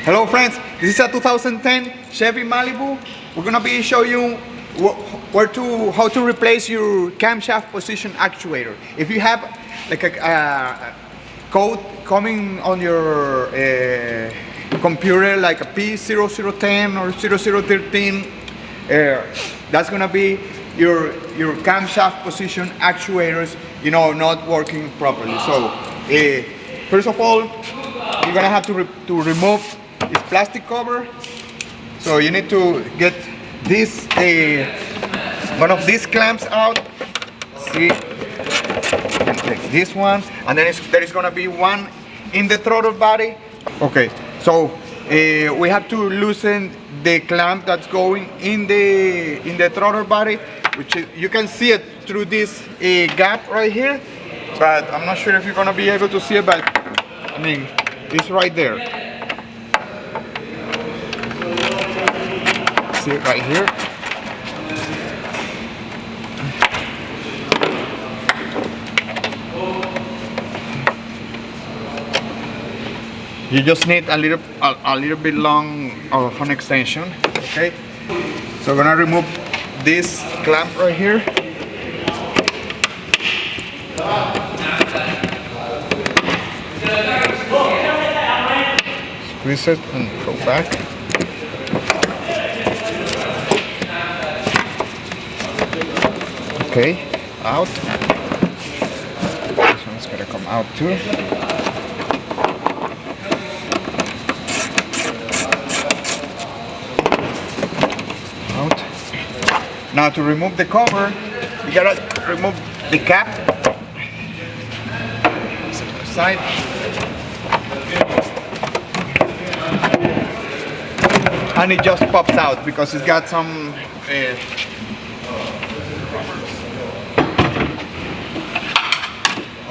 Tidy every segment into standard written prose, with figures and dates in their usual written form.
Hello friends, this is a 2010 Chevy Malibu. We're gonna be showing you how to replace your camshaft position actuator. If you have like a code coming on your computer like a P0010 or 0013, that's gonna be your camshaft position actuators, not working properly. So first of all, you're gonna have to remove this plastic cover. So you need to get this one of these clamps out. See, and take this one, and then there is gonna be one in the throttle body. Okay, so we have to loosen the clamp that's going in the throttle body, which is, you can see it through this gap right here, but I'm not sure if you're gonna be able to see it, but I mean, it's right there. See it right here. You just need a little bit long of an extension. Okay. So we're gonna remove this clamp right here. Squeeze it and go back. Okay, out. This one's gonna come out too. Out. Now to remove the cover, you gotta remove the cap. Set it aside. And it just pops out because it's got some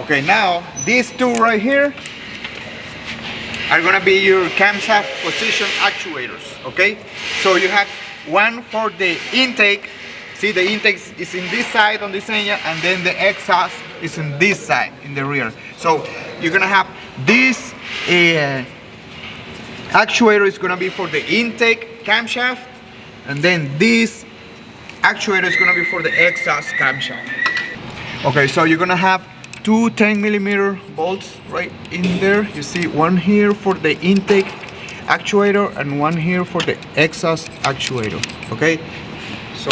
okay, now these two right here are gonna be your camshaft position actuators. Okay, so you have one for the intake. See, the intake is in this side on this area, and then the exhaust is in this side in the rear. So you're gonna have this actuator is gonna be for the intake camshaft, and then this actuator is gonna be for the exhaust camshaft. Okay, so you're gonna have two 10mm bolts right in there. You see one here for the intake actuator and one here for the exhaust actuator. Okay, so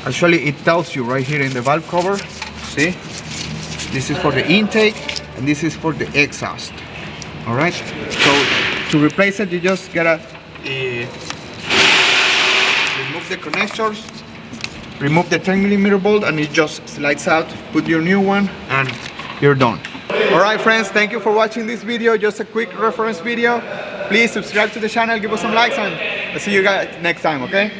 actually it tells you right here in the valve cover. See, this is for the intake and this is for the exhaust. All right, so to replace it, you just gotta remove the connectors, remove the 10mm bolt, and it just slides out. Put your new one and you're done. Alright friends, thank you for watching this video. Just a quick reference video. Please subscribe to the channel, give us some likes, and I'll see you guys next time, okay?